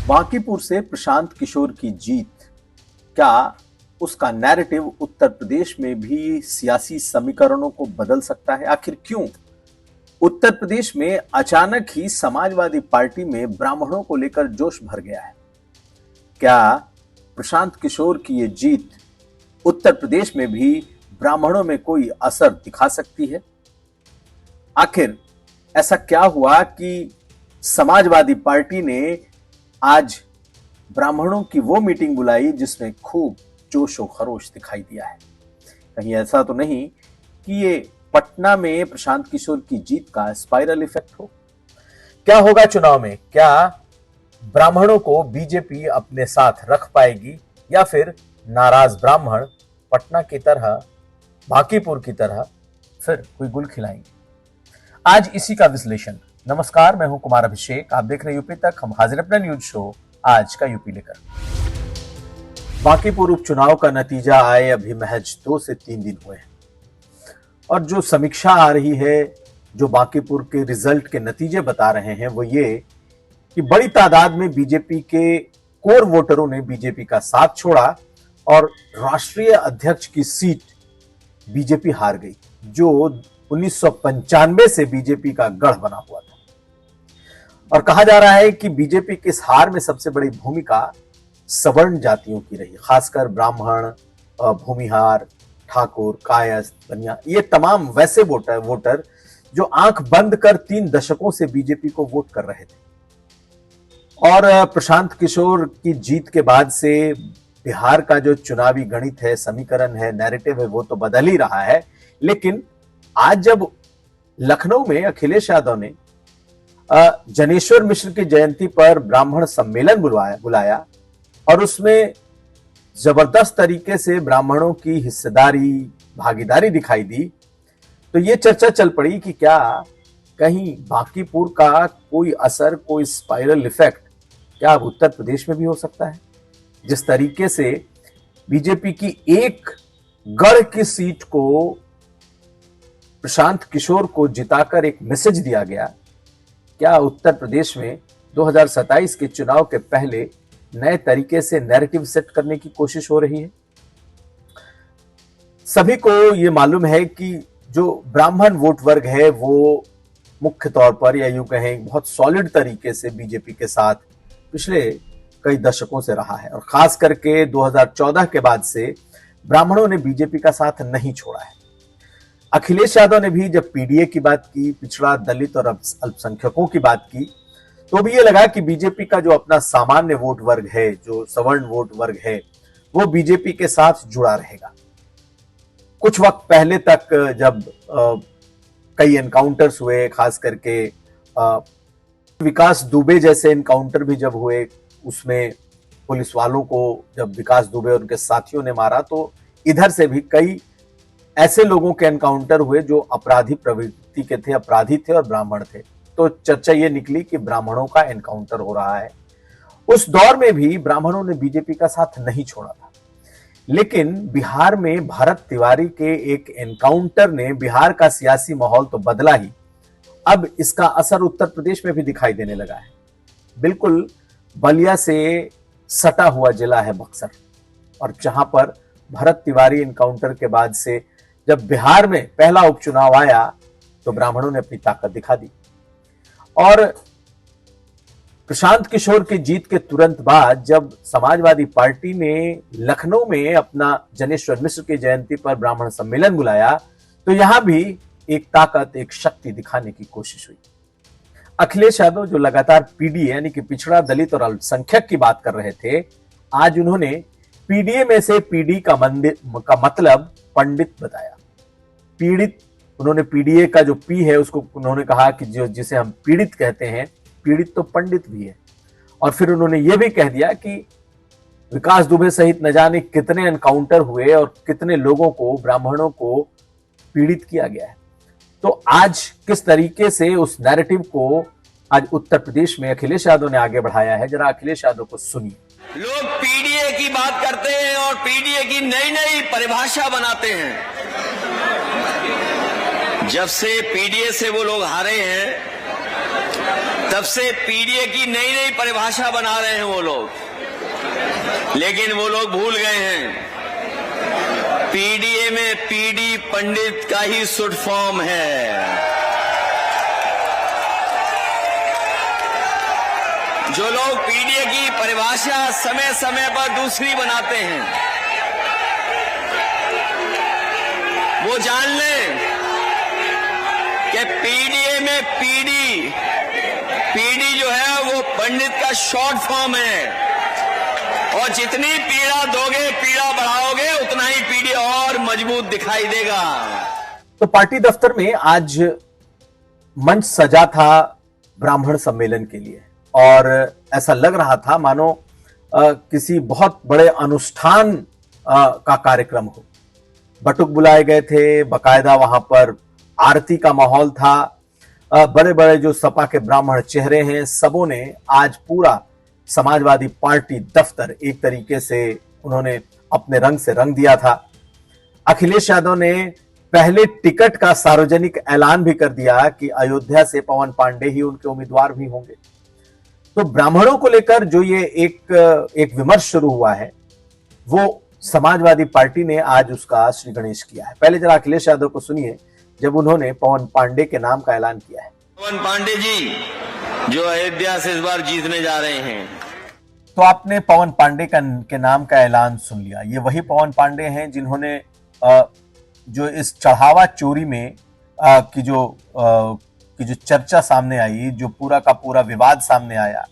बांकीपुर से प्रशांत किशोर की जीत, क्या उसका नैरेटिव उत्तर प्रदेश में भी सियासी समीकरणों को बदल सकता है? आखिर क्यों उत्तर प्रदेश में अचानक ही समाजवादी पार्टी में ब्राह्मणों को लेकर जोश भर गया है? क्या प्रशांत किशोर की ये जीत उत्तर प्रदेश में भी ब्राह्मणों में कोई असर दिखा सकती है? आखिर ऐसा क्या हुआ कि समाजवादी पार्टी ने आज ब्राह्मणों की वो मीटिंग बुलाई जिसमें खूब जोश और खरोश दिखाई दिया है? कहीं ऐसा तो नहीं कि ये पटना में प्रशांत किशोर की जीत का स्पाइरल इफेक्ट हो? क्या होगा चुनाव में? क्या ब्राह्मणों को बीजेपी अपने साथ रख पाएगी या फिर नाराज ब्राह्मण पटना की तरह, बांकीपुर की तरह फिर कोई गुल खिलाएंगे? आज इसी का विश्लेषण। नमस्कार, मैं हूं कुमार अभिषेक, आप देख रहे हैं यूपी तक। हम हाजिर अपना न्यूज शो आज का यूपी लेकर। बांकीपुर उपचुनाव का नतीजा आए अभी महज 2 से 3 दिन हुए हैं और जो समीक्षा आ रही है, जो बांकीपुर के रिजल्ट के नतीजे बता रहे हैं, वो ये कि बड़ी तादाद में बीजेपी के कोर वोटरों ने बीजेपी का साथ छोड़ा और राष्ट्रीय अध्यक्ष की सीट बीजेपी हार गई, जो 1995 से बीजेपी का गढ़ बना हुआ था। और कहा जा रहा है कि बीजेपी की इस हार में सबसे बड़ी भूमिका सवर्ण जातियों की रही, खासकर ब्राह्मण, भूमिहार, ठाकुर, कायस्थ, बनिया, ये तमाम वैसे वोटर जो आंख बंद कर 3 दशकों से बीजेपी को वोट कर रहे थे। और प्रशांत किशोर की जीत के बाद से बिहार का जो चुनावी गणित है, समीकरण है, नैरेटिव है, वो तो बदल ही रहा है। लेकिन आज जब लखनऊ में अखिलेश यादव ने जनेश्वर मिश्र की जयंती पर ब्राह्मण सम्मेलन बुलाया और उसमें जबरदस्त तरीके से ब्राह्मणों की हिस्सेदारी, भागीदारी दिखाई दी, तो ये चर्चा चल पड़ी कि क्या कहीं बांकीपुर का कोई असर, कोई स्पाइरल इफेक्ट क्या अब उत्तर प्रदेश में भी हो सकता है? जिस तरीके से बीजेपी की एक गढ़ की सीट को प्रशांत किशोर को जिताकर एक मैसेज दिया गया, क्या उत्तर प्रदेश में 2027 के चुनाव के पहले नए तरीके से नैरेटिव सेट करने की कोशिश हो रही है? सभी को यह मालूम है कि जो ब्राह्मण वोट वर्ग है वो मुख्य तौर पर, या यूं कहें बहुत सॉलिड तरीके से बीजेपी के साथ पिछले कई दशकों से रहा है और खास करके 2014 के बाद से ब्राह्मणों ने बीजेपी का साथ नहीं छोड़ा है। अखिलेश यादव ने भी जब पीडीए की बात की, पिछड़ा, दलित और अल्पसंख्यकों की बात की, तो भी ये लगा कि बीजेपी का जो अपना सामान्य वोट वर्ग है, जो सवर्ण वोट वर्ग है, वो बीजेपी के साथ जुड़ा रहेगा। कुछ वक्त पहले तक जब कई एनकाउंटर्स हुए, खास करके विकास दुबे जैसे एनकाउंटर भी जब हुए, उसमें पुलिस वालों को जब विकास दुबे और उनके साथियों ने मारा, तो इधर से भी कई ऐसे लोगों के एनकाउंटर हुए जो अपराधी प्रवृत्ति के थे, अपराधी थे और ब्राह्मण थे। तो चर्चा ये निकली कि ब्राह्मणों का एनकाउंटर हो रहा है। उस दौर में भी ब्राह्मणों ने बीजेपी का साथ नहीं छोड़ा था। लेकिन बिहार में भरत तिवारी के एक एनकाउंटर ने बिहार का सियासी माहौल तो बदला ही, अब इसका असर उत्तर प्रदेश में भी दिखाई देने लगा है। बिल्कुल बलिया से सटा हुआ जिला है बक्सर, और जहां पर भरत तिवारी एनकाउंटर के बाद से जब बिहार में पहला उपचुनाव आया तो ब्राह्मणों ने अपनी ताकत दिखा दी। और प्रशांत किशोर की जीत के तुरंत बाद जब समाजवादी पार्टी ने लखनऊ में अपना जनेश्वर मिश्र की जयंती पर ब्राह्मण सम्मेलन बुलाया, तो यहां भी एक ताकत, एक शक्ति दिखाने की कोशिश हुई। अखिलेश यादव जो लगातार पीडीए यानी कि पिछड़ा, दलित और अल्पसंख्यक की बात कर रहे थे, आज उन्होंने पीडीए में से पीडी का मतलब पंडित बताया। पीड़ित, उन्होंने पीडीए का जो पी है उसको उन्होंने कहा कि जो जिसे हम पीड़ित कहते हैं, पीड़ित तो पंडित भी है। और फिर उन्होंने ये भी कह दिया कि विकास दुबे सहित न जाने कितने एनकाउंटर हुए और कितने लोगों को, ब्राह्मणों को पीड़ित किया गया है। तो आज किस तरीके से उस नैरेटिव को आज उत्तर प्रदेश में अखिलेश यादव ने आगे बढ़ाया है, जरा अखिलेश यादव को सुनिए। लोग पीडीए की बात करते हैं और पीडीए की नई नई परिभाषा बनाते हैं। जब से पीडीए से वो लोग हारे हैं, तब से पीडीए की नई नई परिभाषा बना रहे हैं वो लोग, लेकिन वो लोग भूल गए हैं पीडीए में पीडी पंडित का ही शुड फॉर्म है। जो लोग पीडीए की परिभाषा समय समय पर दूसरी बनाते हैं, वो जान लें कि पीडीए में पीडी जो है वो पंडित का शॉर्ट फॉर्म है, और जितनी पीड़ा दोगे, पीड़ा बढ़ाओगे, उतना ही पीडी और मजबूत दिखाई देगा। तो पार्टी दफ्तर में आज मंच सजा था ब्राह्मण सम्मेलन के लिए, और ऐसा लग रहा था मानो किसी बहुत बड़े अनुष्ठान का कार्यक्रम हो। बटुक बुलाए गए थे, बकायदा वहां पर आरती का माहौल था। बड़े बड़े जो सपा के ब्राह्मण चेहरे हैं, सबों ने आज पूरा समाजवादी पार्टी दफ्तर एक तरीके से उन्होंने अपने रंग से रंग दिया था। अखिलेश यादव ने पहले टिकट का सार्वजनिक ऐलान भी कर दिया कि अयोध्या से पवन पांडे ही उनके उम्मीदवार भी होंगे। तो ब्राह्मणों को लेकर जो ये एक विमर्श शुरू हुआ है, वो समाजवादी पार्टी ने आज उसका श्री गणेश किया है। पहले जरा अखिलेश यादव को सुनिए जब उन्होंने पवन पांडे के नाम का ऐलान किया है। पवन पांडे जी जो अयोध्या से इस बार जीतने जा रहे हैं। तो आपने पवन पांडे के नाम का ऐलान सुन लिया। ये वही पवन पांडे हैं जिन्होंने जो इस चढ़ावा चोरी में की जो चर्चा सामने आई, जो पूरा का पूरा विवाद सामने आया,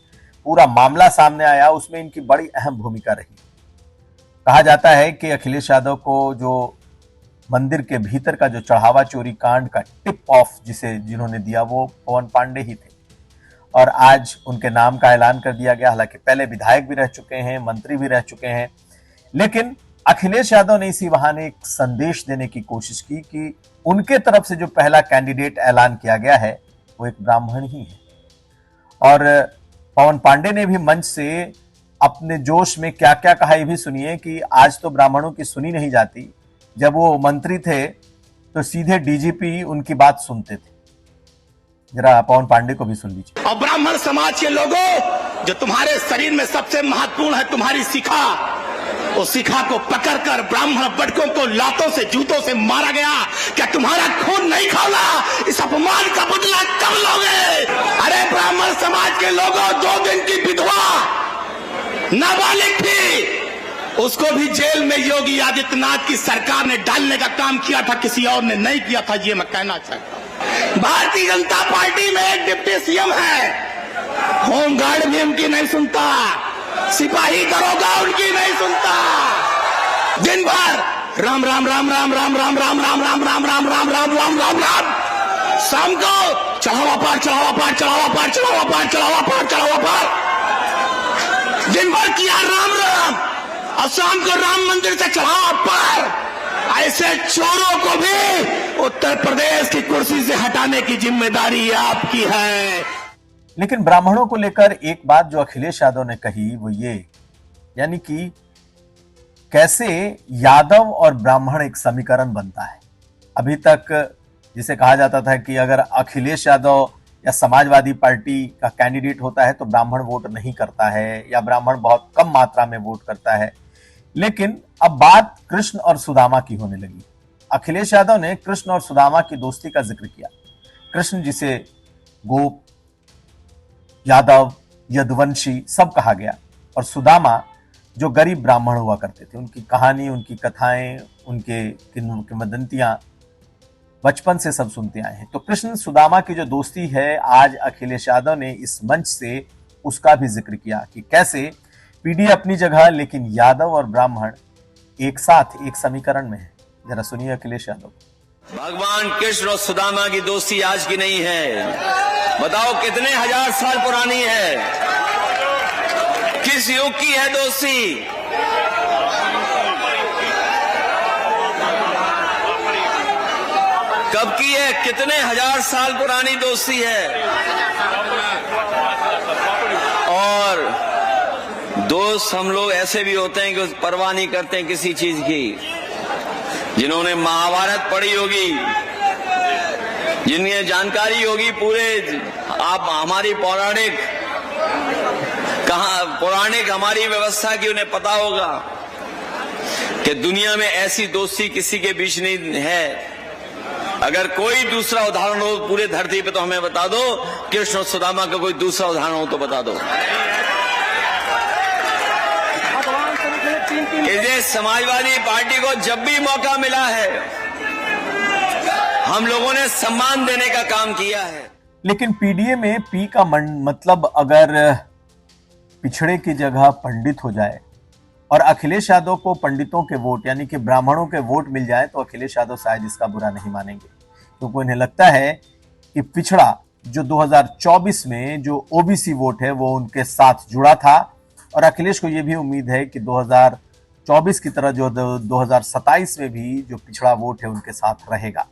पूरा मामला सामने आया, उसमें इनकी बड़ी अहम भूमिका रही। कहा जाता है कि अखिलेश यादव को जो मंदिर के भीतर का जो चढ़ावा चोरी कांड का टिप ऑफ जिन्होंने दिया वो पवन पांडे ही थे, और आज उनके नाम का ऐलान कर दिया गया। हालांकि पहले विधायक भी रह चुके हैं, मंत्री भी रह चुके हैं, लेकिन अखिलेश यादव ने इसी बहाने एक संदेश देने की कोशिश की कि उनके तरफ से जो पहला कैंडिडेट ऐलान किया गया है वो एक ब्राह्मण ही है। और पवन पांडे ने भी मंच से अपने जोश में क्या क्या कहा, ये भी सुनिए कि आज तो ब्राह्मणों की सुनी नहीं जाती। जब वो मंत्री थे तो सीधे डीजीपी उनकी बात सुनते थे। जरा पवन पांडे को भी सुन लीजिए। और ब्राह्मण समाज के लोगों, जो तुम्हारे शरीर में सबसे महत्वपूर्ण है तुम्हारी शिखा, उस शिखा को पकड़कर ब्राह्मण बटकों को लातों से, जूतों से मारा गया। क्या तुम्हारा खून नहीं खौला? इस अपमान का बदला कब लोगे? अरे ब्राह्मण समाज के लोगों, 2 दिन की विधवा नाबालिग थी, उसको भी जेल में योगी आदित्यनाथ की सरकार ने डालने का काम किया था, किसी और ने नहीं किया था। ये मैं कहना चाहता हूं। भारतीय जनता पार्टी में एक डिप्टी सीएम है, होमगार्ड भी उनकी नहीं सुनता, सिपाही दरोगा उनकी नहीं सुनता। दिन भर राम राम राम राम राम राम राम राम राम राम राम राम राम राम राम राम, शाम को चढ़ावा पार, चढ़ावा पार, चढ़ावा पार, चढ़ावा पार, चढ़ावा पार, चढ़ावा पार। दिन भर किया राम राम, और शाम को राम मंदिर से चढ़ावा पार। ऐसे चोरों को भी उत्तर प्रदेश की कुर्सी से हटाने की जिम्मेदारी आपकी है। लेकिन ब्राह्मणों को लेकर एक बात जो अखिलेश यादव ने कही वो ये, यानी कि कैसे यादव और ब्राह्मण एक समीकरण बनता है। अभी तक जिसे कहा जाता था कि अगर अखिलेश यादव या समाजवादी पार्टी का कैंडिडेट होता है तो ब्राह्मण वोट नहीं करता है, या ब्राह्मण बहुत कम मात्रा में वोट करता है। लेकिन अब बात कृष्ण और सुदामा की होने लगी। अखिलेश यादव ने कृष्ण और सुदामा की दोस्ती का जिक्र किया। कृष्ण जिसे गोप, यादव, यदुवंशी सब कहा गया, और सुदामा जो गरीब ब्राह्मण हुआ करते थे, उनकी कहानी, उनकी कथाएं, उनके किंवदंतियां बचपन से सब सुनते आए हैं। तो कृष्ण सुदामा की जो दोस्ती है, आज अखिलेश यादव ने इस मंच से उसका भी जिक्र किया कि कैसे पीडी अपनी जगह, लेकिन यादव और ब्राह्मण एक साथ एक समीकरण में है। जरा सुनिए अखिलेश यादव। भगवान कृष्ण और सुदामा की दोस्ती आज की नहीं है, बताओ कितने हजार साल पुरानी है, किस युग की है दोस्ती? कब की है? कितने हजार साल पुरानी दोस्ती है। और दोस्त हम लोग ऐसे भी होते हैं कि परवाह नहीं करते हैं किसी चीज की। जिन्होंने महाभारत पढ़ी होगी, जिन्हें जानकारी होगी पूरे, आप हमारी पौराणिक हमारी व्यवस्था की उन्हें पता होगा कि दुनिया में ऐसी दोस्ती किसी के बीच नहीं है। अगर कोई दूसरा उदाहरण हो पूरे धरती पे तो हमें बता दो, कृष्ण और सुदामा का कोई दूसरा उदाहरण हो तो बता दो। इसे समाजवादी पार्टी को जब भी मौका मिला है हम लोगों ने सम्मान देने का काम किया है। लेकिन पीडीए में पी का मतलब अगर पिछड़े की जगह पंडित हो जाए और अखिलेश यादव को पंडितों के वोट यानी कि ब्राह्मणों के वोट मिल जाए तो अखिलेश यादव शायद इसका बुरा नहीं मानेंगे, क्योंकि उन्हें लगता है कि पिछड़ा जो 2024 में जो ओबीसी वोट है वो उनके साथ जुड़ा था और अखिलेश को यह भी उम्मीद है कि 2024 की तरह जो 2027 में भी जो पिछड़ा वोट है उनके साथ रहेगा।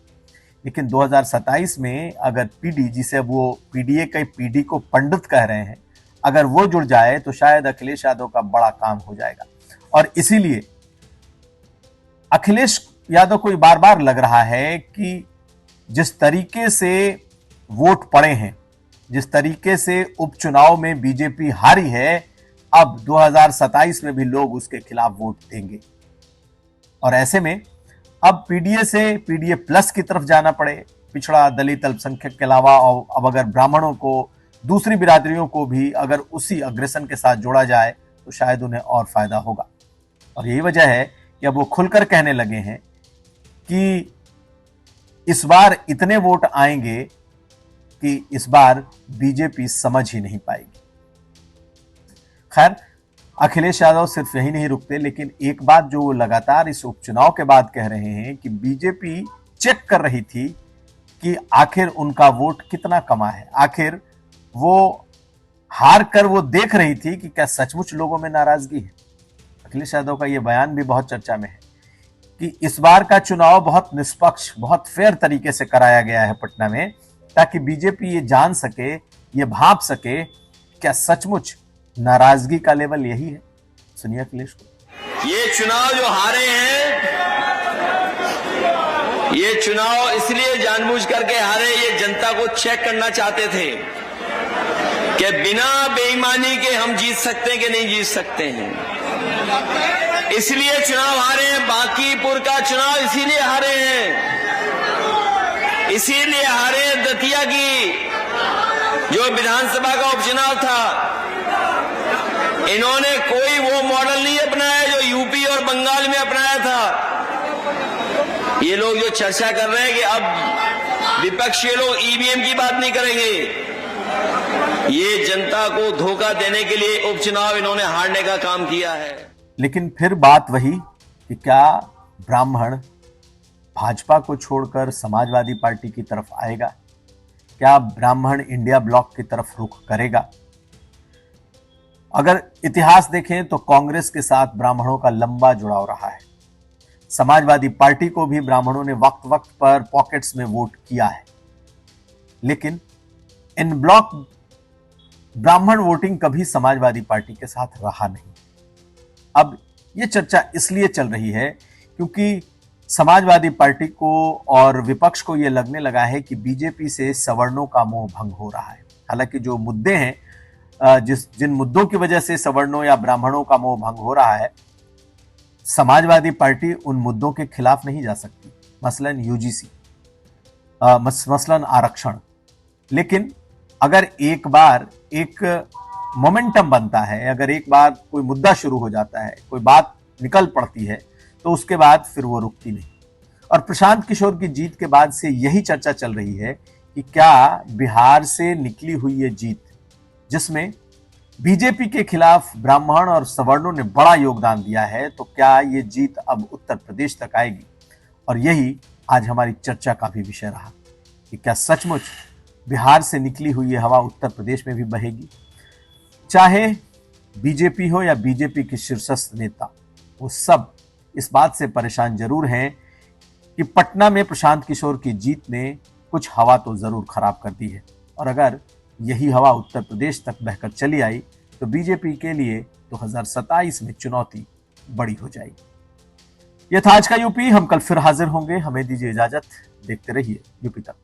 लेकिन 2027 में अगर पीडी, जिसे वो पीडीए के पीडी को पंडित कह रहे हैं, अगर वो जुड़ जाए तो शायद अखिलेश यादव का बड़ा काम हो जाएगा। और इसीलिए अखिलेश यादव को बार बार लग रहा है कि जिस तरीके से वोट पड़े हैं, जिस तरीके से उपचुनाव में बीजेपी हारी है, अब 2027 में भी लोग उसके खिलाफ वोट देंगे। और ऐसे में अब पीडीए से पीडीए प्लस की तरफ जाना पड़े, पिछड़ा दलित अल्पसंख्यक के अलावा अब अगर ब्राह्मणों को, दूसरी बिरादरियों को भी अगर उसी अग्रेसन के साथ जोड़ा जाए तो शायद उन्हें और फायदा होगा। और यही वजह है कि अब वो खुलकर कहने लगे हैं कि इस बार इतने वोट आएंगे कि इस बार बीजेपी समझ ही नहीं पाएगी। खैर, अखिलेश यादव सिर्फ यही नहीं रुकते, लेकिन एक बात जो वो लगातार इस उपचुनाव के बाद कह रहे हैं कि बीजेपी चेक कर रही थी कि आखिर उनका वोट कितना कमा है, आखिर वो हार कर वो देख रही थी कि क्या सचमुच लोगों में नाराजगी है। अखिलेश यादव का यह बयान भी बहुत चर्चा में है कि इस बार का चुनाव बहुत निष्पक्ष, बहुत फेयर तरीके से कराया गया है पटना में, ताकि बीजेपी ये जान सके, ये भांप सके क्या सचमुच नाराजगी का लेवल यही है। सुनिए अखिलेश को। ये चुनाव जो हारे हैं, ये चुनाव इसलिए जानबूझ करके हारे, ये जनता को चेक करना चाहते थे कि बिना बेईमानी के हम जीत सकते हैं कि नहीं जीत सकते हैं। इसलिए चुनाव हारे हैं। बांकीपुर का चुनाव इसीलिए हारे हैं, इसीलिए हारे दतिया की जो विधानसभा का उपचुनाव था। इन्होंने कोई वो मॉडल नहीं अपनाया जो यूपी और बंगाल में अपनाया था। ये लोग जो चर्चा कर रहे हैं कि अब विपक्षी लोग ईवीएम की बात नहीं करेंगे, ये जनता को धोखा देने के लिए उपचुनाव इन्होंने हारने का काम किया है। लेकिन फिर बात वही कि क्या ब्राह्मण भाजपा को छोड़कर समाजवादी पार्टी की तरफ आएगा? क्या ब्राह्मण इंडिया ब्लॉक की तरफ रुख करेगा? अगर इतिहास देखें तो कांग्रेस के साथ ब्राह्मणों का लंबा जुड़ाव रहा है। समाजवादी पार्टी को भी ब्राह्मणों ने वक्त वक्त पर पॉकेट्स में वोट किया है, लेकिन इन ब्लॉक ब्राह्मण वोटिंग कभी समाजवादी पार्टी के साथ रहा नहीं। अब यह चर्चा इसलिए चल रही है क्योंकि समाजवादी पार्टी को और विपक्ष को यह लगने लगा है कि बीजेपी से सवर्णों का मोह भंग हो रहा है। हालांकि जो मुद्दे हैं, जिन मुद्दों की वजह से सवर्णों या ब्राह्मणों का मोह भंग हो रहा है, समाजवादी पार्टी उन मुद्दों के खिलाफ नहीं जा सकती, मसलन यूजीसी, मसलन आरक्षण। लेकिन अगर एक बार एक मोमेंटम बनता है, अगर एक बार कोई मुद्दा शुरू हो जाता है, कोई बात निकल पड़ती है, तो उसके बाद फिर वो रुकती नहीं। और प्रशांत किशोर की जीत के बाद से यही चर्चा चल रही है कि क्या बिहार से निकली हुई ये जीत, जिसमें बीजेपी के खिलाफ ब्राह्मण और सवर्णों ने बड़ा योगदान दिया है, तो क्या ये जीत अब उत्तर प्रदेश तक आएगी? और यही आज हमारी चर्चा का भी विषय रहा कि क्या सचमुच बिहार से निकली हुई ये हवा उत्तर प्रदेश में भी बहेगी? चाहे बीजेपी हो या बीजेपी के शीर्षस्थ नेता, वो सब इस बात से परेशान जरूर हैं कि पटना में प्रशांत किशोर की जीत ने कुछ हवा तो जरूर खराब कर दी है। और अगर यही हवा उत्तर प्रदेश तक बहकर चली आई तो बीजेपी के लिए 2027 में चुनौती बड़ी हो जाएगी। यह था आज का यूपी। हम कल फिर हाजिर होंगे। हमें दीजिए इजाजत। देखते रहिए यूपी तक।